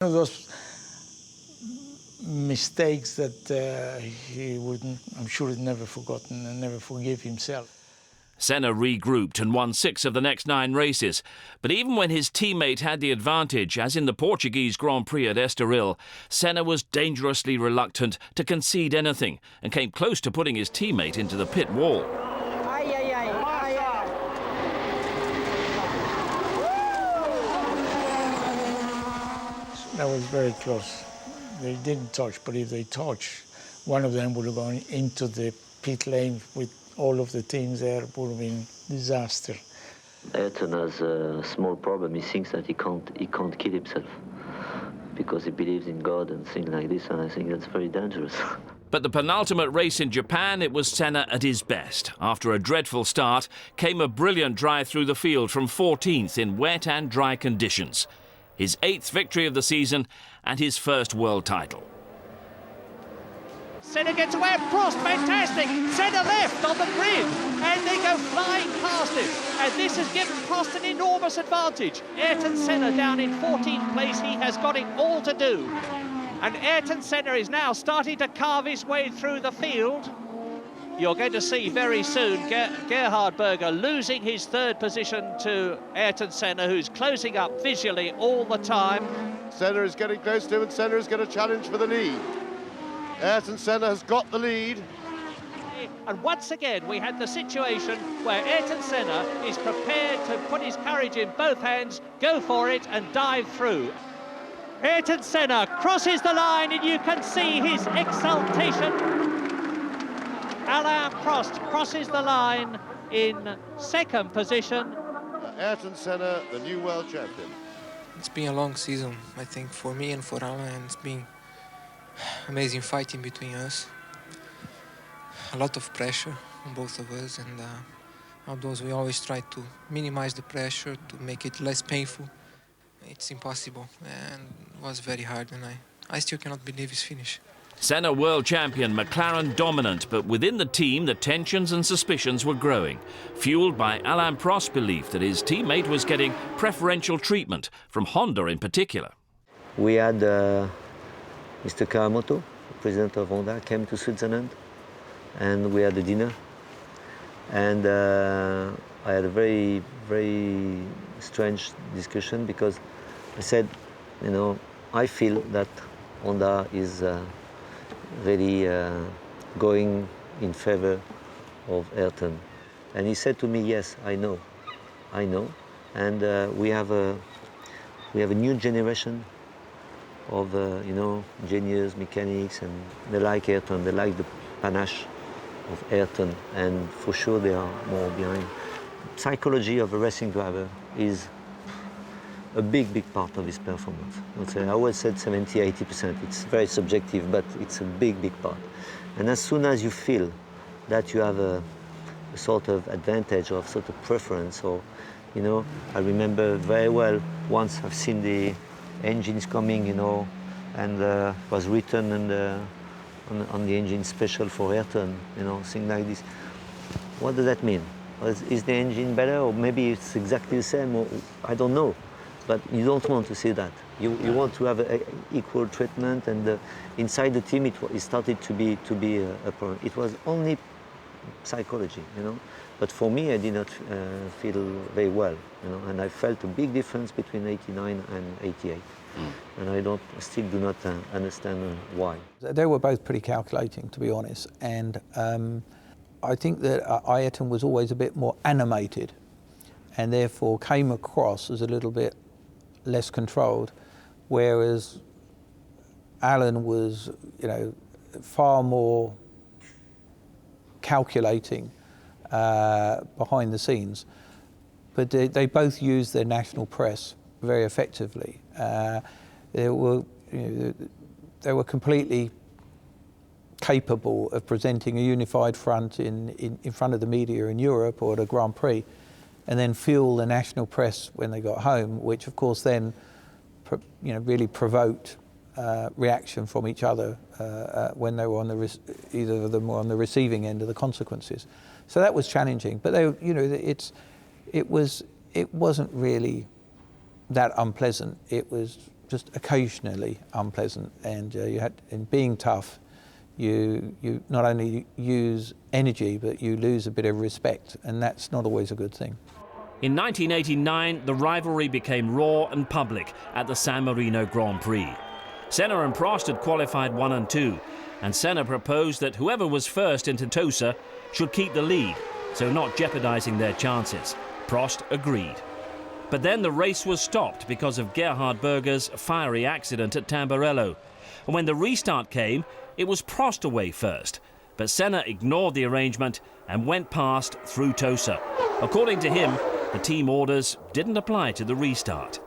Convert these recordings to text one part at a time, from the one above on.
One of those mistakes that he wouldn't, I'm sure, he'd never forgotten and never forgive himself. Senna regrouped and won 6 of the next 9 races. But even when his teammate had the advantage, as in the Portuguese Grand Prix at Estoril, Senna was dangerously reluctant to concede anything and came close to putting his teammate into the pit wall. That was very close. They didn't touch, but if they touched, one of them would have gone into the pit lane with all of the teams there. It would have been disaster. Ayrton has a small problem. He thinks that he can't kill himself because he believes in God and things like this, and I think that's very dangerous. But the penultimate race in Japan, it was Senna at his best. After a dreadful start, came a brilliant drive through the field from 14th in wet and dry conditions. His 8th victory of the season and his first world title. Senna gets away, Prost, fantastic! Senna left on the grid, and they go flying past him. And this has given Prost an enormous advantage. Ayrton Senna down in 14th place, he has got it all to do. And Ayrton Senna is now starting to carve his way through the field. You're going to see very soon Gerhard Berger losing his 3rd position to Ayrton Senna, who's closing up visually all the time. Senna is getting close to him, and Senna is going to challenge for the lead. Ayrton Senna has got the lead. And once again, we had the situation where Ayrton Senna is prepared to put his courage in both hands, go for it and dive through. Ayrton Senna crosses the line and you can see his exultation. Alain Prost crosses the line in 2nd position. Ayrton Senna, the new world champion. It's been a long season, I think, for me and for Alain. It's been amazing fighting between us. A lot of pressure on both of us, and outdoors we always try to minimize the pressure to make it less painful. It's impossible, and it was very hard, and I still cannot believe his finish. Senna world champion, McLaren dominant, but within the team the tensions and suspicions were growing, fueled by Alain Prost's belief that his teammate was getting preferential treatment, from Honda in particular. We had Mr. Kawamoto, president of Honda, came to Switzerland, and we had a dinner. And I had a very, very strange discussion because I said, you know, I feel that Honda is really going in favor of Ayrton. And he said to me, yes, I know. And we have a new generation of engineers, mechanics, and they like Ayrton. They like the panache of Ayrton, and for sure they are more behind. Psychology of a racing driver is a big part of his performance. I always said 70–80%. It's very subjective, but it's a big part. And as soon as you feel that you have a sort of advantage or sort of preference, or I remember very well once I've seen the engines coming, and was written on the engine special for Ayrton, things like this. What does that mean? Is the engine better, or maybe it's exactly the same, or I don't know. But you don't want to see that. You want to have equal treatment, and inside the team it started to be a problem. It was only psychology, But for me, I did not feel very well, and I felt a big difference between 89 and 88. And I still do not understand why. They were both pretty calculating, to be honest, and I think that Ayrton was always a bit more animated, and therefore came across as a little bit less controlled, whereas Alain was, far more calculating behind the scenes. But they both used their national press very effectively. They were completely capable of presenting a unified front in front of the media in Europe or at a Grand Prix, and then fuel the national press when they got home, which of course then really provoked reaction from each other when they were on either of them were on the receiving end of the consequences. So that was challenging, but it wasn't really that unpleasant. It was just occasionally unpleasant, and in being tough, you not only use energy, but you lose a bit of respect, and that's not always a good thing. In 1989, the rivalry became raw and public at the San Marino Grand Prix. Senna and Prost had qualified 1 and 2, and Senna proposed that whoever was first into Tosa should keep the lead, so not jeopardising their chances. Prost agreed. But then the race was stopped because of Gerhard Berger's fiery accident at Tamburello. And when the restart came, it was Prost away first. But Senna ignored the arrangement and went past through Tosa. According to him, the team orders didn't apply to the restart.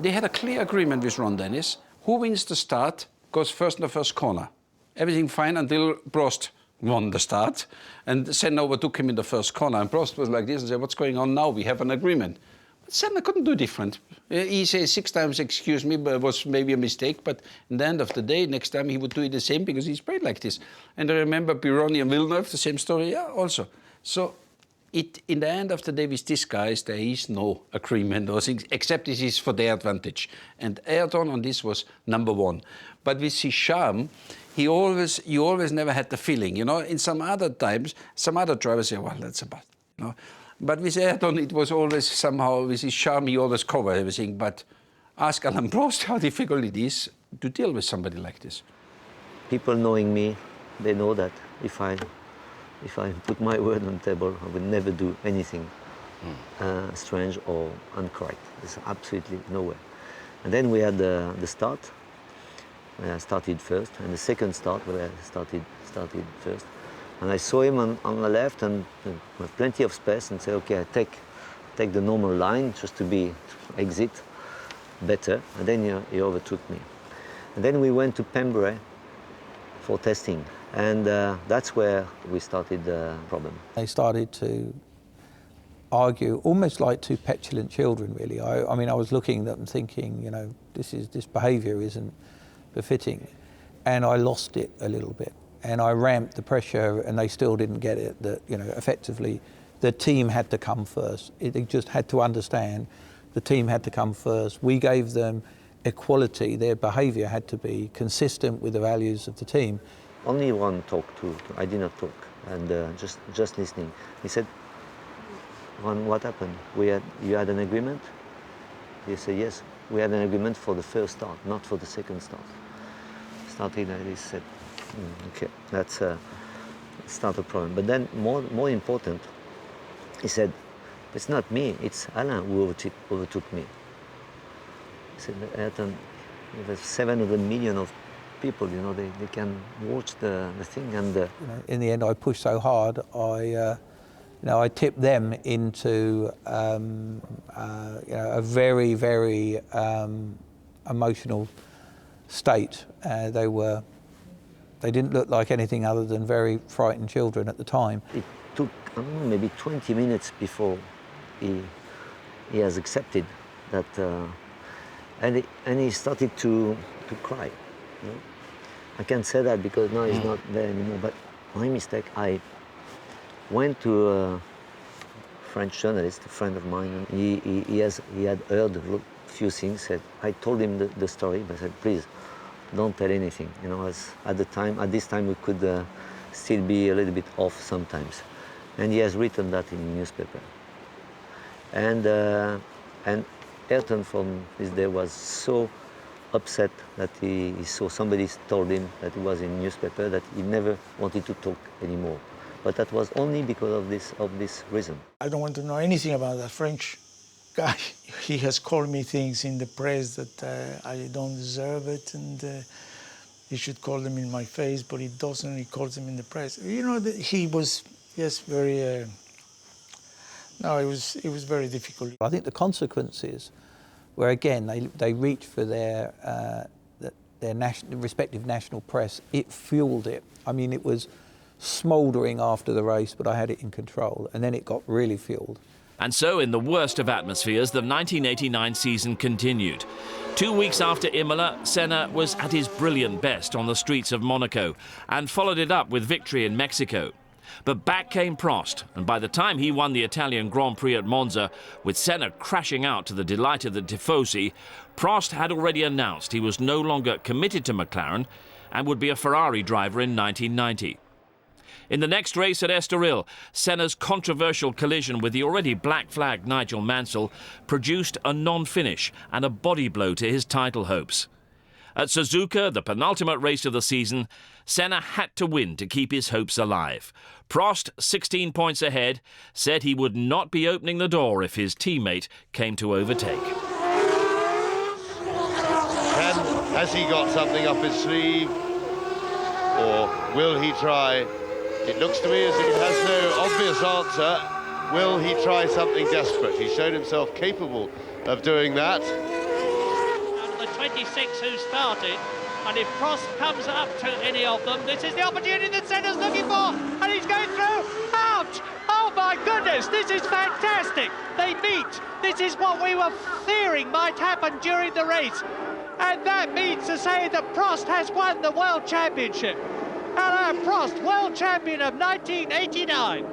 They had a clear agreement with Ron Dennis. Who wins the start goes first in the first corner. Everything fine until Prost won the start. And Senna overtook him in the first corner. And Prost was like this and said, what's going on now? We have an agreement. But Senna couldn't do different. He says 6 times, excuse me, but it was maybe a mistake. But in the end of the day, next time he would do it the same because he's played like this. And I remember Pironi and Villeneuve, the same story, yeah, also. So in the end of the day, with these guys, there is no agreement or things, except this is for their advantage. And Ayrton on this was number 1. But with his charm, you always never had the feeling, you know. In some other times, some other drivers say, well, that's about, you know. But with Ayrton, it was always somehow, with his charm, he always covered everything. But ask Alain Prost how difficult it is to deal with somebody like this. People knowing me, they know that if I put my word on the table, I would never do anything strange or incorrect. There's absolutely no way. And then we had the start, where I started first, and the second start, where I started first. And I saw him on the left, and with plenty of space, and said, okay, I take the normal line just to exit better. And then he overtook me. And then we went to Pembrey for testing. And that's where we started the problem. They started to argue almost like 2 petulant children, really. I mean, I was looking at them thinking, you know, this behaviour isn't befitting. And I lost it a little bit. And I ramped the pressure, and they still didn't get it, that, you know, effectively the team had to come first. They just had to understand the team had to come first. We gave them equality. Their behaviour had to be consistent with the values of the team. Only one talked to I did not talk, and just listening. He said, Ron, what happened? You had an agreement? He said, yes, we had an agreement for the first start, not for the second start. Starting like this, said, okay, that's not a problem. But then more important, he said, it's not me, it's Alain who overtook me. He said, Ayrton, there's 700 million of people, you know, they can watch the thing, and you know, in the end, I pushed so hard, I tipped them into you know, a very, very emotional state. They didn't look like anything other than very frightened children at the time. It took, I don't know, maybe 20 minutes before he has accepted that, and he started to cry. You know? I can't say that because now he's not there anymore, but my mistake, I went to a French journalist, a friend of mine, and he had heard a few things. I told him the story, but I said, please, don't tell anything. You know, at this time we could still be a little bit off sometimes. And he has written that in the newspaper. And Ayrton from this day was so upset that he saw somebody told him that it was in the newspaper, that he never wanted to talk anymore. But that was only because of this reason. I don't want to know anything about that French guy. He has called me things in the press that I don't deserve it, and he should call them in my face, but he doesn't. He calls them in the press. You know, he was, yes, very. No, it was very difficult. I think the consequences were, again, they reached for their respective national press. It fueled it. I mean, it was smouldering after the race, but I had it in control, and then it got really fueled. And so, in the worst of atmospheres, the 1989 season continued. 2 weeks after Imola, Senna was at his brilliant best on the streets of Monaco and followed it up with victory in Mexico. But back came Prost, and by the time he won the Italian Grand Prix at Monza, with Senna crashing out to the delight of the Tifosi, Prost had already announced he was no longer committed to McLaren and would be a Ferrari driver in 1990. In the next race at Estoril, Senna's controversial collision with the already black-flagged Nigel Mansell produced a non-finish and a body blow to his title hopes. At Suzuka, the penultimate race of the season, Senna had to win to keep his hopes alive. Prost, 16 points ahead, said he would not be opening the door if his teammate came to overtake. Has he got something up his sleeve, or will he try? It looks to me as if he has no obvious answer. Will he try something desperate? He showed himself capable of doing that. Out of the 26 who started, and if Prost comes up to any of them, this is the opportunity that Senna's looking for, and he's going through. Ouch! Oh my goodness, this is fantastic. They meet. This is what we were fearing might happen during the race. And that means to say that Prost has won the World Championship. Alain Prost, World Champion of 1989.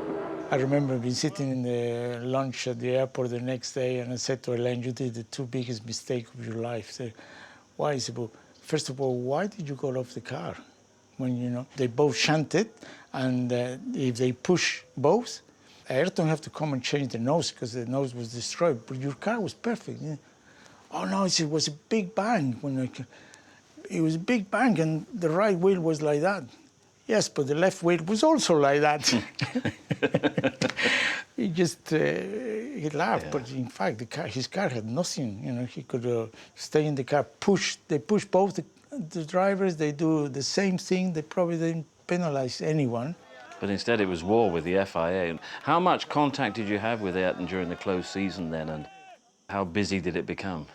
I remember being sitting in the lunch at the airport the next day, and I said to Alain, you did the two biggest mistakes of your life. So, why? He said, well, first of all, why did you go off the car? When, you know, they both shunted, and if they push both, Ayrton have to come and change the nose because the nose was destroyed, but your car was perfect. Yeah. Oh no, it was a big bang. It was a big bang, and the right wheel was like that. Yes, but the left wheel was also like that. He just he laughed, yeah. But in fact, his car had nothing. You know, he could stay in the car. They push both the drivers. They do the same thing. They probably didn't penalize anyone. But instead, it was war with the FIA. How much contact did you have with Ayrton during the closed season then, and how busy did it become?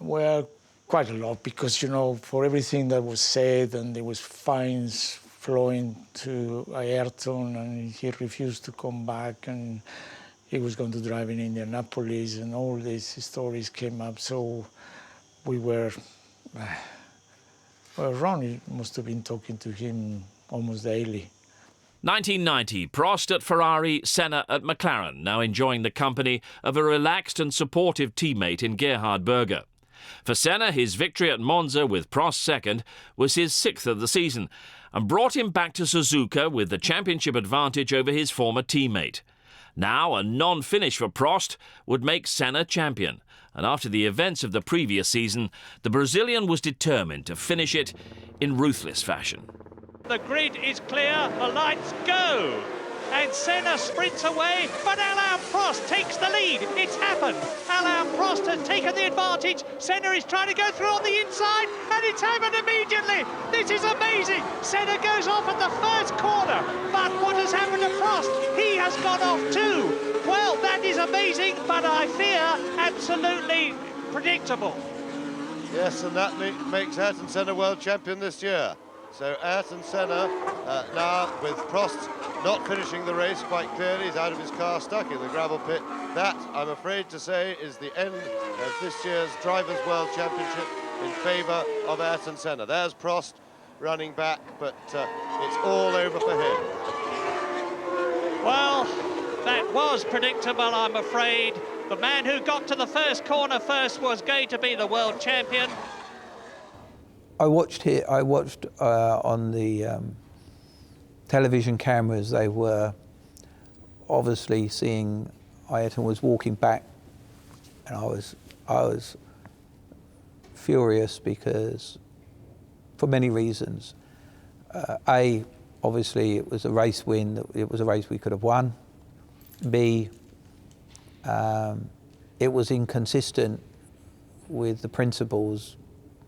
Well, quite a lot, because, you know, for everything that was said, and there was fines flowing to Ayrton, and he refused to come back, and he was going to drive in Indianapolis, and all these stories came up. So we were, well, Ronnie must have been talking to him almost daily. 1990, Prost at Ferrari, Senna at McLaren, now enjoying the company of a relaxed and supportive teammate in Gerhard Berger. For Senna, his victory at Monza with Prost second was his 6th of the season, and brought him back to Suzuka with the championship advantage over his former teammate. Now, a non-finish for Prost would make Senna champion, and after the events of the previous season, the Brazilian was determined to finish it in ruthless fashion. The grid is clear, the lights go, and Senna sprints away, but Alain Prost takes the lead. It's happened. Alain Prost has taken the advantage. Senna is trying to go through on the inside, and it's happened immediately. This is amazing. Senna goes off at the first corner, but what has happened to Prost? He has gone off too. Well, that is amazing, but I fear absolutely predictable. Yes, and that makes Ayrton Senna world champion this year. So Ayrton Senna now, with Prost not finishing the race quite clearly, he's out of his car, stuck in the gravel pit. That, I'm afraid to say, is the end of this year's Drivers' World Championship in favour of Ayrton Senna. There's Prost running back, but it's all over for him. Well, that was predictable, I'm afraid. The man who got to the first corner first was going to be the world champion. I watched on the television cameras. They were obviously seeing Ayrton was walking back, and I was furious because, for many reasons. A, obviously it was a race win. It was a race we could have won. B, it was inconsistent with the principles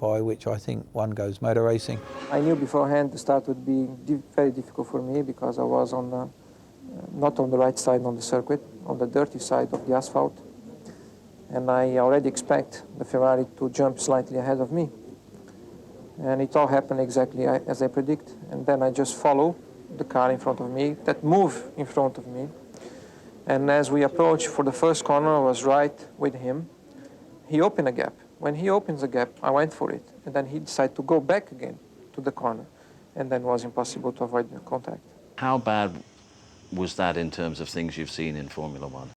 by which I think one goes motor racing. I knew beforehand the start would be very difficult for me because I was on not on the right side on the circuit, on the dirty side of the asphalt. And I already expect the Ferrari to jump slightly ahead of me. And it all happened exactly as I predict. And then I just follow the car in front of me, that move in front of me. And as we approached for the first corner, I was right with him. He opened a gap. When he opens a gap, I went for it. And then he decided to go back again to the corner. And then it was impossible to avoid the contact. How bad was that in terms of things you've seen in Formula One?